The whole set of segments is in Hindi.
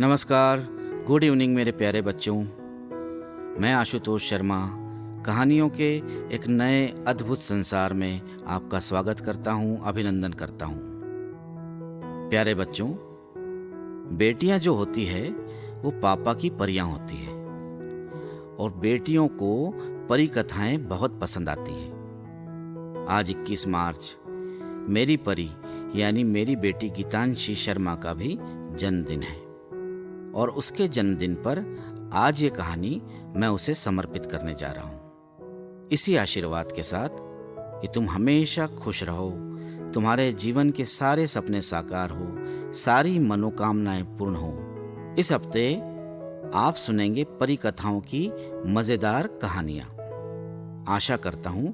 नमस्कार, गुड इवनिंग मेरे प्यारे बच्चों। मैं आशुतोष शर्मा कहानियों के एक नए अद्भुत संसार में आपका स्वागत करता हूं, अभिनंदन करता हूं। प्यारे बच्चों, बेटियां जो होती है वो पापा की परियां होती है और बेटियों को परी कथाएं बहुत पसंद आती है। आज 21 मार्च मेरी परी यानी मेरी बेटी गीतांशी शर्मा का भी जन्मदिन है और उसके जन्मदिन पर आज ये कहानी मैं उसे समर्पित करने जा रहा हूँ। इसी आशीर्वाद के साथ कि तुम हमेशा खुश रहो, तुम्हारे जीवन के सारे सपने साकार हो, सारी मनोकामनाएं पूर्ण हो। इस हफ्ते आप सुनेंगे परी कथाओं की मजेदार कहानियां। आशा करता हूँ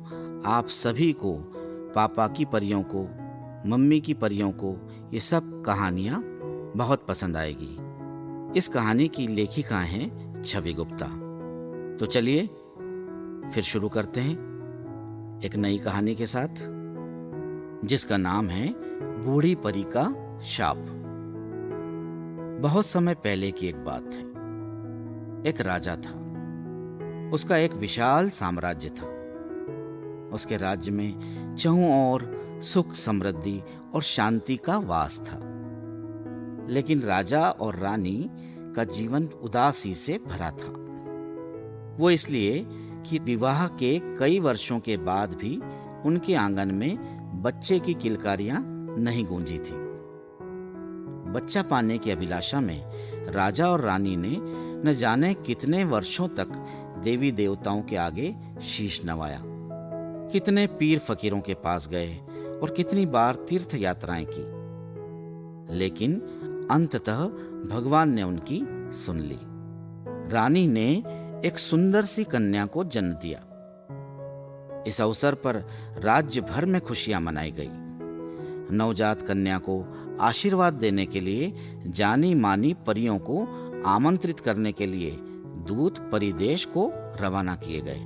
आप सभी को, पापा की परियों को, मम्मी की परियों को ये सब कहानियां बहुत पसंद आएगी। इस कहानी की लेखिका हैं छवि गुप्ता। तो चलिए फिर शुरू करते हैं एक नई कहानी के साथ, जिसका नाम है बूढ़ी परी का शाप। बहुत समय पहले की एक बात है। एक राजा था, उसका एक विशाल साम्राज्य था। उसके राज्य में चहुं ओर सुख, समृद्धि और शांति का वास था। लेकिन राजा और रानी का जीवन उदासी से भरा था। वो इसलिए कि विवाह के कई वर्षों के बाद भी उनके आंगन में बच्चे की किलकारियां नहीं गूंजी थी। बच्चा पाने की अभिलाषा में राजा और रानी ने न जाने कितने वर्षों तक देवी देवताओं के आगे शीश नवाया, कितने पीर फकीरों के पास गए और कितनी बार तीर्थ यात्राएं की। लेकिन अंततः भगवान ने उनकी सुन ली। रानी ने एक सुंदर सी कन्या को जन्म दिया। इस अवसर पर राज्य भर में खुशियां मनाई गई। नवजात कन्या को आशीर्वाद देने के लिए जानी मानी परियों को आमंत्रित करने के लिए दूत परिदेश को रवाना किए गए।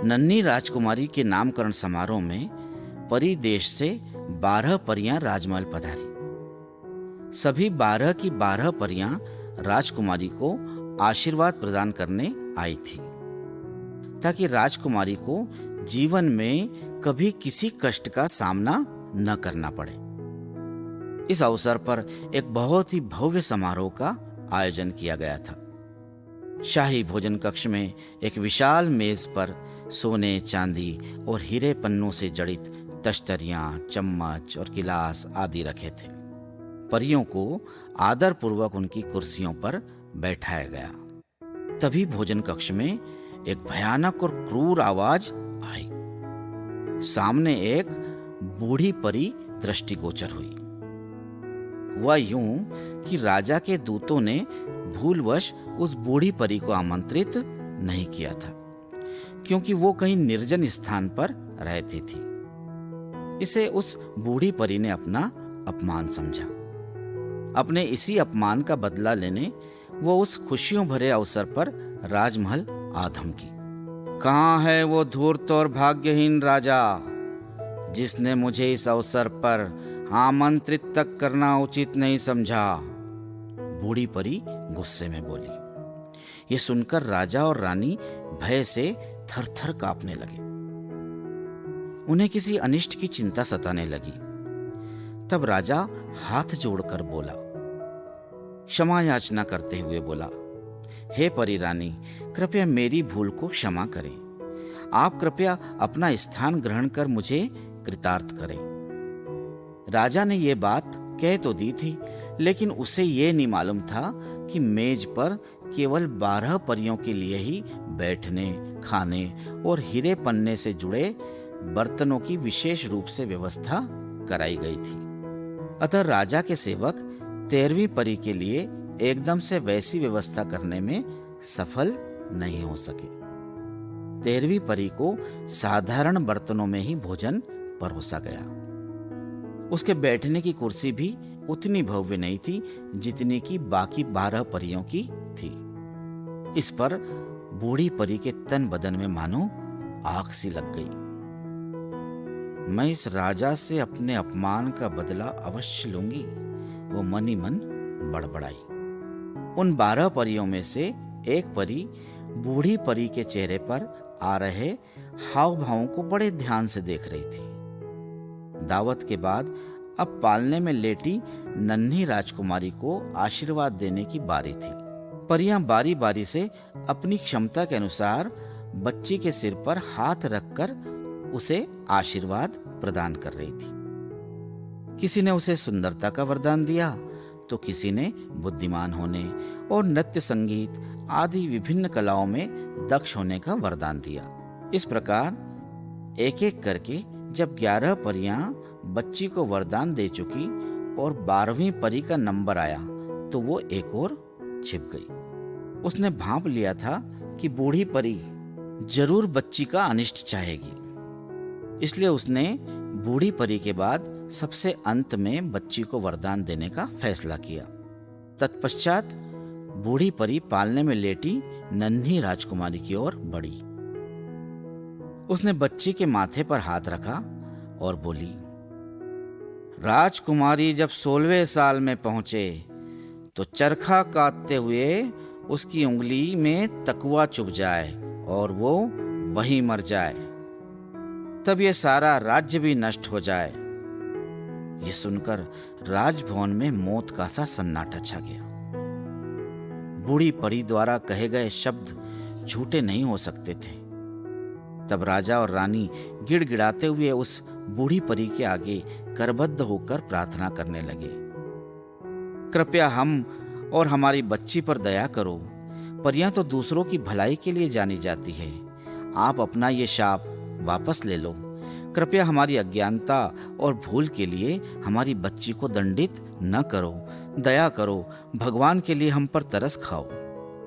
नन्ही राजकुमारी के नामकरण समारोह में परिदेश से 12 परियां राजमहल पधारी। सभी 12 की 12 परियां राजकुमारी को आशीर्वाद प्रदान करने आई थी, ताकि राजकुमारी को जीवन में कभी किसी कष्ट का सामना न करना पड़े। इस अवसर पर एक बहुत ही भव्य समारोह का आयोजन किया गया था। शाही भोजन कक्ष में एक विशाल मेज पर सोने, चांदी और हीरे पन्नों से जड़ित तश्तरियां, चम्मच और गिलास आदि रखे थे। परियों को आदर पूर्वक उनकी कुर्सियों पर बैठाया गया। तभी भोजन कक्ष में एक भयानक और क्रूर आवाज आई। सामने एक बूढ़ी परी दृष्टिगोचर हुई। हुआ यूं कि राजा के दूतों ने भूलवश उस बूढ़ी परी को आमंत्रित नहीं किया था, क्योंकि वो कहीं निर्जन स्थान पर रहती थी। इसे उस बूढ़ी परी ने अपना अपमान समझा। अपने इसी अपमान का बदला लेने वो उस खुशियों भरे अवसर पर राजमहल आ धमकी। कहाँ है वो धूर्त और भाग्यहीन राजा जिसने मुझे इस अवसर पर आमंत्रित तक करना उचित नहीं समझा? बूढ़ी परी गुस्से में बोली। ये सुनकर राजा और रानी भय से थर-थर कांपने लगे। उन्हें किसी अनिष्ट की चिंता सताने लगी। तब राजा हाथ जोड़कर बोला, क्षमा याचना करते हुए बोला, हे परी रानी, कृपया मेरी भूल को क्षमा करें। आप कृपया अपना स्थान ग्रहण कर मुझे कृतार्थ करें। राजा ने ये बात कह तो दी थी, लेकिन उसे ये नहीं मालूम था कि मेज पर केवल 12 परियों के लिए ही बैठने, खाने और हीरे पन्ने से जुड़े बर्तनों की विशेष रूप से व्यवस्था कराई गई थी। अतः राजा के सेवक 13वीं परी के लिए एकदम से वैसी व्यवस्था करने में सफल नहीं हो सके। 13वीं परी को साधारण बर्तनों में ही भोजन परोसा गया। उसके बैठने की कुर्सी भी उतनी भव्य नहीं थी जितनी कि बाकी 12 परियों की थी। इस पर बूढ़ी परी के तन बदन में मानो आग सी लग गई। मैं इस राजा से अपने अपमान का बदला अवश्य लूंगी, वो मन ही मन बड़बड़ाई। उन 12 परियों में से एक परी बूढ़ी परी के चेहरे पर आ रहे हाव भावों को बड़े ध्यान से देख रही थी। दावत के बाद अब पालने में लेटी नन्ही राजकुमारी को आशीर्वाद देने की बारी थी। परियां बारी बारी से अपनी क्षमता के अनुसार बच्ची के सिर पर हाथ रखकर उसे आशीर्वाद प्रदान कर रही थी। किसी ने उसे सुंदरता का वरदान दिया तो किसी ने बुद्धिमान होने और नृत्य संगीत आदि विभिन्न कलाओं में दक्ष होने का वरदान दिया। इस प्रकार एक एक करके जब 11 परियां बच्ची को वरदान दे चुकी और 12वीं परी का नंबर आया तो वो एक और छिप गई। उसने भांप लिया था कि बूढ़ी परी जरूर बच्ची का अनिष्ट चाहेगी, इसलिए उसने बूढ़ी परी के बाद सबसे अंत में बच्ची को वरदान देने का फैसला किया। तत्पश्चात बूढ़ी परी पालने में लेटी नन्ही राजकुमारी की ओर बढ़ी। उसने बच्ची के माथे पर हाथ रखा और बोली, राजकुमारी जब 16वें साल में पहुंचे तो चरखा काटते हुए उसकी उंगली में तकुआ चुभ जाए और वो वहीं मर जाए, तब ये सारा राज्य भी नष्ट हो जाए। ये सुनकर राजभवन में मौत का सा सन्नाटा छा गया। बूढ़ी परी द्वारा कहे गए शब्द झूठे नहीं हो सकते थे। तब राजा और रानी गिड़गिड़ाते हुए उस बूढ़ी परी के आगे करबद्ध होकर प्रार्थना करने लगे, कृपया हम और हमारी बच्ची पर दया करो। परियां तो दूसरों की भलाई के लिए जानी जाती है। आप अपना ये शाप वापस ले लो। कृपया हमारी अज्ञानता और भूल के लिए हमारी बच्ची को दंडित न करो। दया करो, भगवान के लिए हम पर तरस खाओ।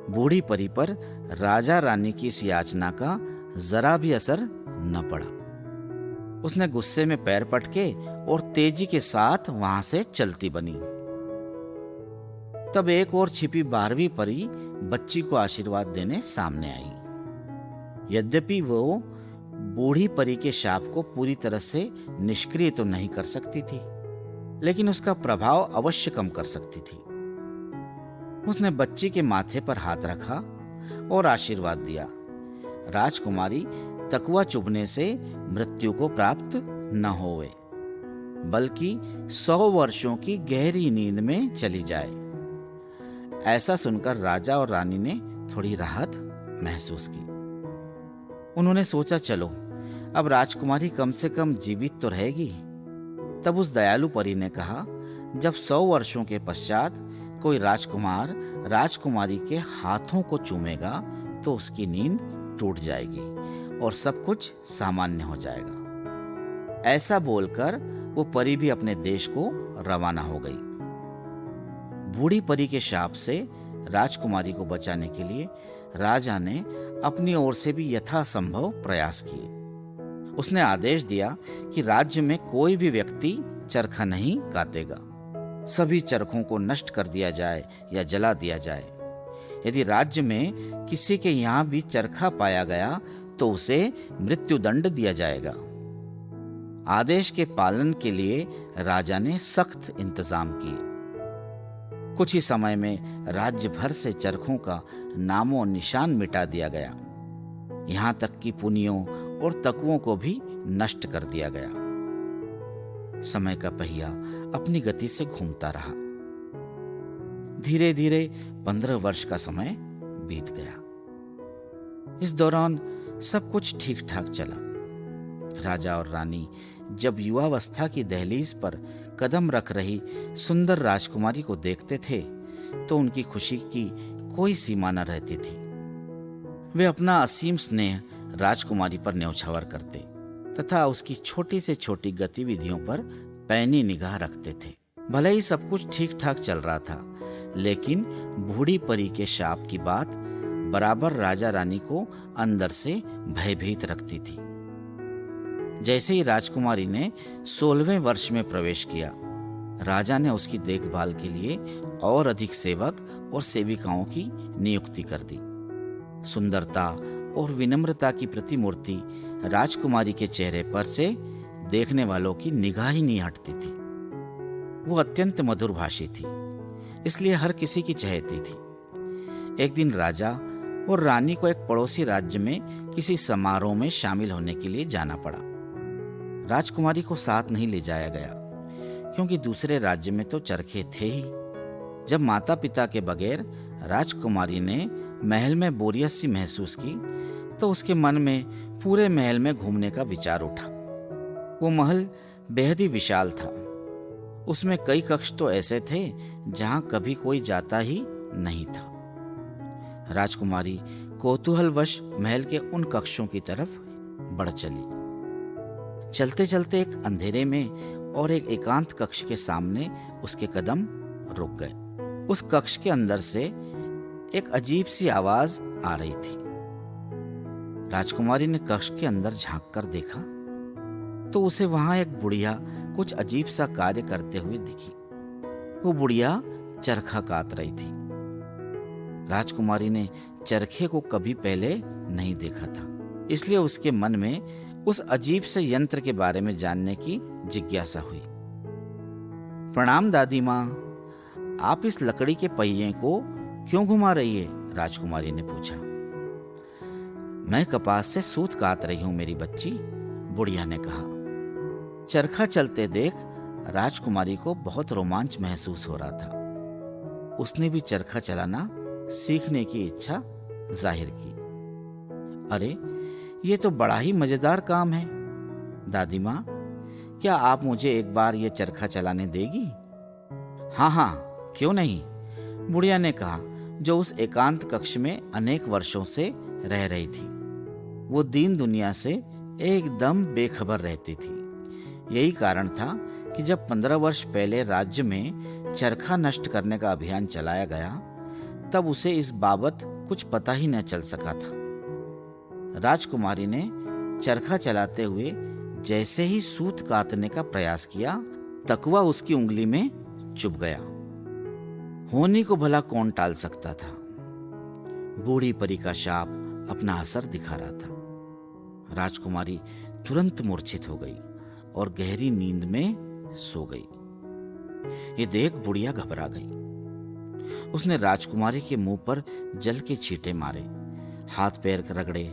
बूढ़ी परी पर राजा रानी की इस याचना का जरा भी असर न पड़ा। उसने गुस्से में पैर पटके और तेजी के साथ वहां से चलती बनी। तब एक और छिपी 12वीं परी बच्ची को आशीर्वाद देने सामने आई। यद्यपि वो बूढ़ी परी के शाप को पूरी तरह से निष्क्रिय तो नहीं कर सकती थी, लेकिन उसका प्रभाव अवश्य कम कर सकती थी। उसने बच्ची के माथे पर हाथ रखा और आशीर्वाद दिया, राजकुमारी तकुआ चुभने से मृत्यु को प्राप्त न होवे, बल्कि 100 वर्षों की गहरी नींद में चली जाए। ऐसा सुनकर राजा और रानी ने थोड़ी राहत महसूस की। उन्होंने सोचा, चलो अब राजकुमारी कम से कम जीवित तो रहेगी। तब उस दयालु परी ने कहा, जब 100 वर्षों के पश्चात कोई राजकुमार राजकुमारी के हाथों को चूमेगा तो उसकी नींद टूट जाएगी और सब कुछ सामान्य हो जाएगा। ऐसा बोलकर वो परी भी अपने देश को रवाना हो गई। बूढ़ी परी के शाप से राजकुमारी को बचाने के लिए राजा ने अपनी ओर से भी यथासंभव प्रयास किए। उसने आदेश दिया कि राज्य में कोई भी व्यक्ति चरखा नहीं काटेगा। सभी चरखों को नष्ट कर दिया जाए या जला दिया जाए। यदि राज्य में किसी के यहाँ भी चरखा पाया गया तो उसे मृत्युदंड दिया जाएगा। आदेश के पालन के लिए राजा ने सख्त इंतजाम किए। कुछ ही समय में राज्य भर से चरखों का नामो निशान मिटा दिया गया। यहाँ तक कि पुनियों और तकुओं को भी नष्ट कर दिया गया। समय का पहिया अपनी गति से घूमता रहा। धीरे धीरे 15 वर्ष का समय बीत गया। इस दौरान सब कुछ ठीक ठाक चला। राजा और रानी जब युवावस्था की दहलीज पर कदम रख रही सुंदर राजकुमारी को देखते थे तो उनकी खुशी की कोई सीमा न रहती थी। वे अपना असीम स्नेह राजकुमारी पर न्यौछावर करते तथा उसकी छोटी से छोटी गतिविधियों पर पैनी निगाह रखते थे। भले ही सब कुछ ठीक ठाक चल रहा था, लेकिन बूढ़ी परी के शाप की बात बराबर राजा रानी को अंदर से भयभीत रखती थी। जैसे ही राजकुमारी ने 16वें वर्ष में प्रवेश किया, राजा ने उसकी देखभाल के लिए और अधिक सेवक और सेविकाओं की नियुक्ति कर दी। सुंदरता और विनम्रता की प्रतिमूर्ति राजकुमारी के चेहरे पर से देखने वालों की निगाह ही नहीं हटती थी। वो अत्यंत मधुरभाषी थी। इसलिए हर किसी की चहेती थी। एक दिन राजा और रानी को एक पड़ोसी राज्य में किसी समारोह में शामिल होने के लिए जाना पड़ा। राजकुमारी को साथ नहीं ले जाया गया क्योंकि दूसरे राज्य में तो चरखे थे ही। जब माता पिता के बगैर राजकुमारी ने महल में बोरियत सी महसूस की तो उसके मन में पूरे महल में घूमने का विचार उठा। वो महल बेहद ही विशाल था। उसमें कई कक्ष तो ऐसे थे जहां कभी कोई जाता ही नहीं था। राजकुमारी कौतूहलवश महल के उन कक्षों की तरफ बढ़ चली। चलते चलते एक अंधेरे में और एक एकांत कक्ष के सामने उसके कदम रुक गए। उस कक्ष के अंदर से एक अजीब सी आवाज आ रही थी। राजकुमारी ने कक्ष के अंदर झांक कर देखा तो उसे वहां एक बुढ़िया कुछ अजीब सा कार्य करते हुए दिखी। वो बुढ़िया चरखा कात रही थी। राजकुमारी ने चरखे को कभी पहले नहीं देखा था, इसलिए उसके मन में उस अजीब से यंत्र के बारे में जानने की जिज्ञासा हुई। प्रणाम दादी माँ, आप इस लकड़ी के पहिए को क्यों घुमा रही है? राजकुमारी ने पूछा। मैं कपास से सूत कात रही हूं मेरी बच्ची, बुढ़िया ने कहा। चरखा चलते देख राजकुमारी को बहुत रोमांच महसूस हो रहा था। उसने भी चरखा चलाना सीखने की इच्छा जाहिर की। अरे, ये तो बड़ा ही मजेदार काम है। दादी माँ, क्या आप मुझे एक बार ये चरखा चलाने देगी? हाँ हाँ, क्यों नहीं, बुढ़िया ने कहा, जो उस एकांत कक्ष में अनेक वर्षों से रह रही थी। वो दीन दुनिया से एकदम बेखबर रहती थी। यही कारण था कि जब 15 वर्ष पहले राज्य में चरखा नष्ट करने का अभियान चलाया गया तब उसे इस बाबत कुछ पता ही न चल सका था। राजकुमारी ने चरखा चलाते हुए जैसे ही सूत काटने का प्रयास किया, तकवा उसकी उंगली में चुभ गया। होनी को भला कौन टाल सकता था। बूढ़ी परी का शाप अपना असर दिखा रहा था। राजकुमारी तुरंत मूर्छित हो गई और गहरी नींद में सो गई। ये देख बुढ़िया घबरा गई। उसने राजकुमारी के मुंह पर जल के छींटे मारे, हाथ पैर रगड़े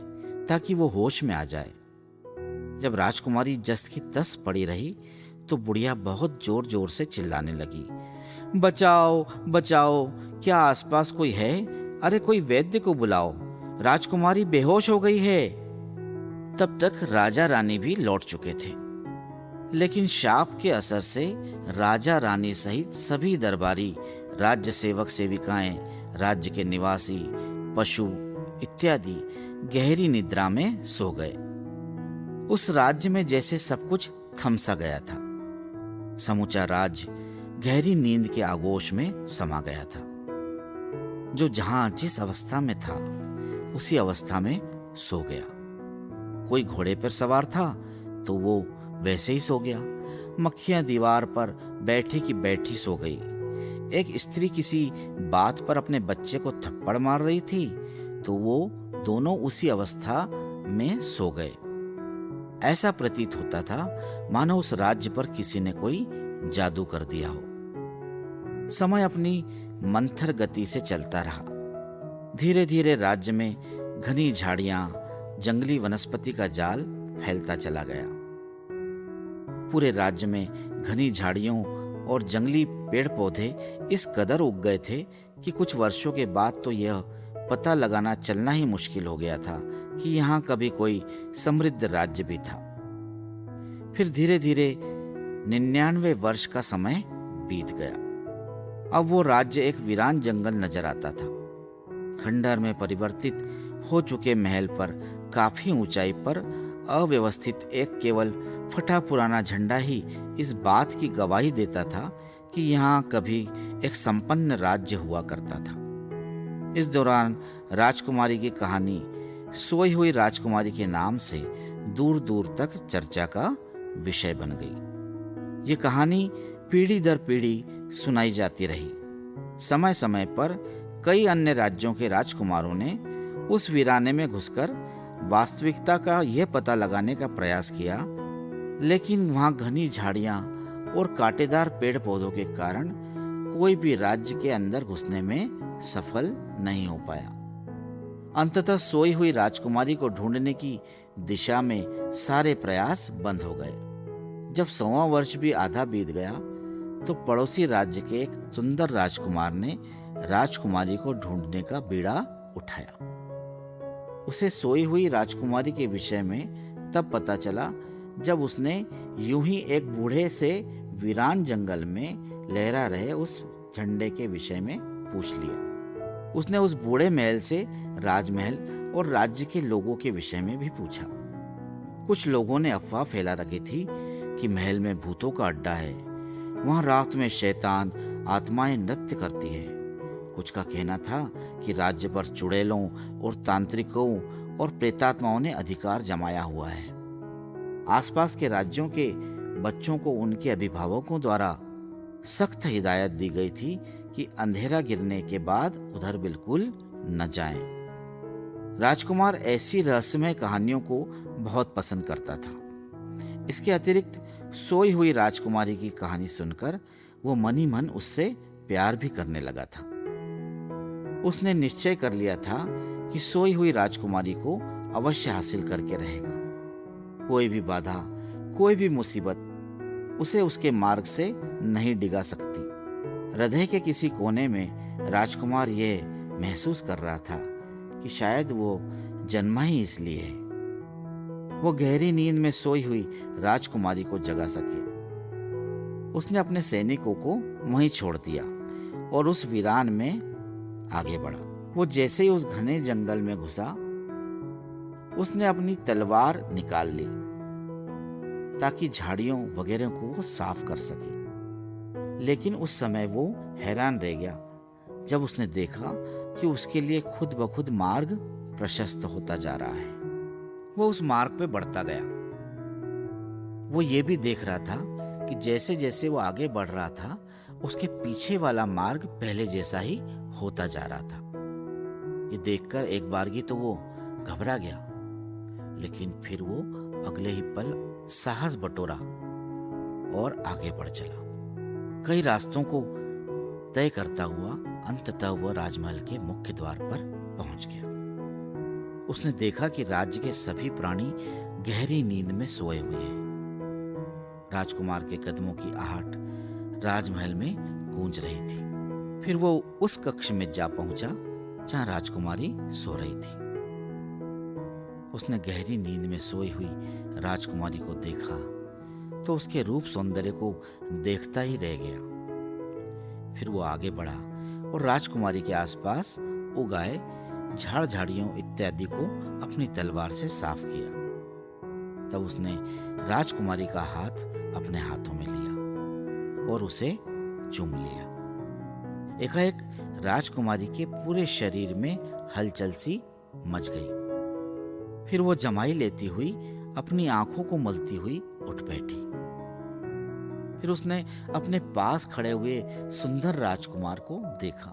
ताकि वो होश में आ जाए। जब राजकुमारी जस्त की तस पड़ी रही तो बुढ़िया बहुत जोर जोर से चिल्लाने लगी, बचाओ बचाओ, क्या आसपास कोई है? अरे कोई वैद्य को बुलाओ, राजकुमारी बेहोश हो गई है। तब तक राजा रानी भी लौट चुके थे, लेकिन शाप के असर से राजा रानी सहित सभी दरबारी, राज्य सेवक सेविकाएं, राज्य के निवासी, पशु इत्यादि गहरी निद्रा में सो गए। उस राज्य में जैसे सब कुछ थम सा गया था। समूचा राज्य गहरी नींद के आगोश में समा गया था। जो जहां जिस अवस्था में था उसी अवस्था में सो गया। कोई घोड़े पर सवार था तो वो वैसे ही सो गया। मक्खियां दीवार पर बैठी की बैठी सो गई। एक स्त्री किसी बात पर अपने बच्चे को थप्पड़ मार रही थी तो वो दोनों उसी अवस्था में सो गए। ऐसा प्रतीत होता था मानो उस राज्य पर किसी ने कोई जादू कर दिया हो। समय अपनी मंथर गति से चलता रहा। धीरे धीरे राज्य में घनी झाड़ियां, जंगली वनस्पति का जाल फैलता चला गया। पूरे राज्य में घनी झाड़ियों और जंगली पेड़ पौधे इस कदर उग गए थे कि कुछ वर्षों के बाद तो यह पता लगाना चलना ही मुश्किल हो गया था कि यहाँ कभी कोई समृद्ध राज्य भी था। फिर धीरे धीरे 99 वर्ष का समय बीत गया। अब वो राज्य एक वीरान जंगल नजर आता था। खंडहर में परिवर्तित हो चुके महल पर काफी ऊंचाई पर अव्यवस्थित एक केवल फटा पुराना झंडा ही इस बात की गवाही देता था कि यहाँ कभी एक संपन्न राज्य हुआ करता था। इस दौरान राजकुमारी की कहानी सोई हुई राजकुमारी के नाम से दूर दूर तक चर्चा का विषय बन गई। ये कहानी पीढ़ी दर पीढ़ी सुनाई जाती रही। समय समय पर कई अन्य राज्यों के राजकुमारों ने उस वीराने में घुसकर वास्तविकता का यह पता लगाने का प्रयास किया, लेकिन वहां घनी झाड़ियां और कांटेदार पेड़ पौधों के कारण कोई भी राज्य के अंदर घुसने में सफल नहीं हो पाया। अंततः सोई हुई राजकुमारी को ढूंढने की दिशा में सारे प्रयास बंद हो गए। जब 100वां वर्ष भी आधा बीत गया तो पड़ोसी राज्य के एक सुंदर राजकुमार ने राजकुमारी को ढूंढने का बीड़ा उठाया। उसे सोई हुई राजकुमारी के विषय में तब पता चला जब उसने यूं ही एक बूढ़े से वीरान जंगल में लहरा रहे उस झंडे के विषय में पूछ लिया। उसने उस बूढ़े महल से राजमहल और राज्य के लोगों के विषय में भी पूछा। कुछ लोगों ने अफवाह फैला रखी थी कि महल में भूतों का अड्डा है, वहां रात में शैतान आत्माएं नृत्य करती है। कुछ का कहना था कि राज्य पर चुड़ैलों और तांत्रिकों और प्रेतात्माओं ने अधिकार जमाया हुआ है। आसपास के राज्यों के बच्चों को उनके अभिभावकों द्वारा सख्त हिदायत दी गई थी कि अंधेरा गिरने के बाद उधर बिल्कुल न जाएं। राजकुमार ऐसी रहस्यमय कहानियों को बहुत पसंद करता था। इसके अतिरिक्त सोई हुई राजकुमारी की कहानी सुनकर वो मन ही मन उससे प्यार भी करने लगा था। उसने निश्चय कर लिया था कि सोई हुई राजकुमारी को अवश्य हासिल करके रहेगा। कोई भी बाधा, कोई भी मुसीबत उसे उसके मार्ग से नहीं डिगा सकती। हृदय के किसी कोने में राजकुमार यह महसूस कर रहा था कि शायद वो जन्मा ही इसलिए है। वो गहरी नींद में सोई हुई राजकुमारी को जगा सके। उसने अपने सैनिकों को वहीं छोड़ दिया और उस वीरान में आगे बढ़ा। वो जैसे ही उस घने जंगल में घुसा, उसने अपनी तलवार निकाल ली ताकि झाड़ियों वगैरह को वो साफ कर सके। लेकिन उस समय वो हैरान रह गया जब उसने देखा कि उसके लिए खुद ब खुद मार्ग प्रशस्त होता जा रहा है। वो उस मार्ग पे बढ़ता गया। वो ये भी देख रहा था कि जैसे जैसे वो आगे बढ़ रहा था, उसके पीछे वाला मार्ग पहले जैसा ही होता जा रहा था। ये देखकर एक बारगी तो वो घबरा गया, लेकिन फिर वो अगले ही पल साहस बटोरा और आगे बढ़ चला। कई रास्तों को तय करता हुआ अंततः वह राजमहल के मुख्य द्वार पर पहुंच गया। उसने देखा कि राज्य के सभी प्राणी गहरी नींद में सोए हुए हैं। राजकुमार के कदमों की आहट राजमहल में गूंज रही थी। फिर वो उस कक्ष में जा पहुंचा जहां राजकुमारी सो रही थी। उसने गहरी नींद में सोई हुई राजकुमारी को देखा तो उसके रूप सौंदर्य को देखता ही रह गया। फिर वो आगे बढ़ा और राजकुमारी के आसपास उगाए झाड़ झाड़ियों इत्यादि को अपनी तलवार से साफ किया। तब उसने राजकुमारी का हाथ अपने हाथों में लिया और उसे चूम लिया। एकाएक राजकुमारी के पूरे शरीर में हलचल सी मच गई। फिर वो जमाई लेती हुई अपनी आंखों को मलती हुई उठ बैठी। फिर उसने अपने पास खड़े हुए सुंदर राजकुमार को देखा।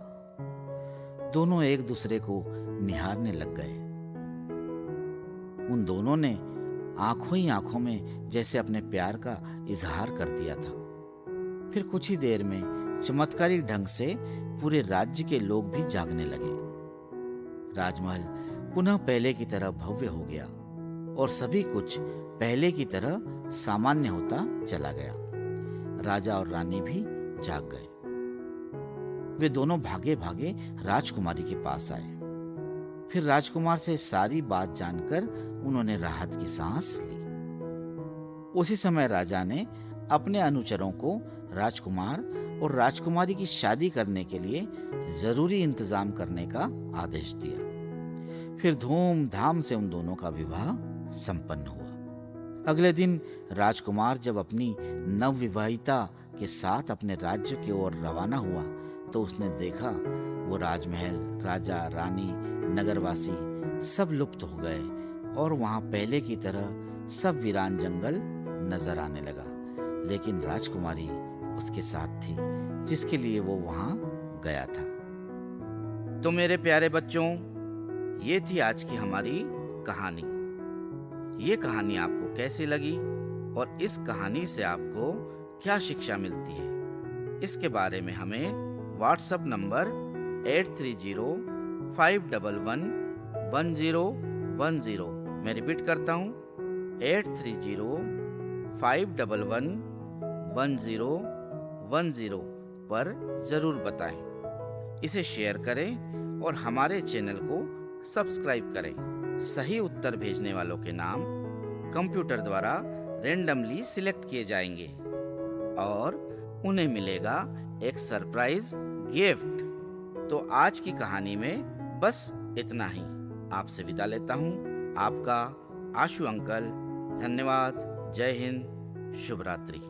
दोनों एक दूसरे को निहारने लग गए। उन दोनों ने आंखों ही आंखों में जैसे अपने प्यार का इजहार कर दिया था। फिर कुछ ही देर में चमत्कारिक ढंग से पूरे राज्य के लोग भी जागने लगे। राजमहल पुनः पहले की तरह भव्य हो गया और सभी कुछ पहले की तरह सामान्य होता चला गया। राजा और रानी भी जाग गए। वे दोनों भागे भागे राजकुमारी के पास आए। फिर राजकुमार से सारी बात जानकर उन्होंने राहत की सांस ली। उसी समय राजा ने अपने अनुचरों को राजकुमार और राजकुमारी की शादी करने के लिए जरूरी इंतजाम करने का आदेश दिया। फिर धूमधाम से उन दोनों का विवाह संपन्न हुआ। अगले दिन राजकुमार जब अपनी नवविवाहिता के साथ अपने राज्य की ओर रवाना हुआ तो उसने देखा वो राजमहल, राजा, रानी, नगरवासी सब लुप्त हो गए और वहां पहले की तरह सब वीरान जंगल नजर आने लगा। लेकिन राजकुमारी उसके साथ थी जिसके लिए वो वहां गया था। तो मेरे प्यारे बच्चों, ये थी आज की हमारी कहानी। ये कहानी आपको कैसी लगी और इस कहानी से आपको क्या शिक्षा मिलती है, इसके बारे में हमें व्हाट्सएप नंबर 8305111010। मैं रिपीट करता हूँ, 8305111010 पर ज़रूर बताएं। इसे शेयर करें और हमारे चैनल को सब्सक्राइब करें। सही उत्तर भेजने वालों के नाम कंप्यूटर द्वारा रेंडमली सिलेक्ट किए जाएंगे और उन्हें मिलेगा एक सरप्राइज गिफ्ट। तो आज की कहानी में बस इतना ही। आपसे विदा लेता हूँ, आपका आशु अंकल। धन्यवाद। जय हिंद। शुभ रात्रि।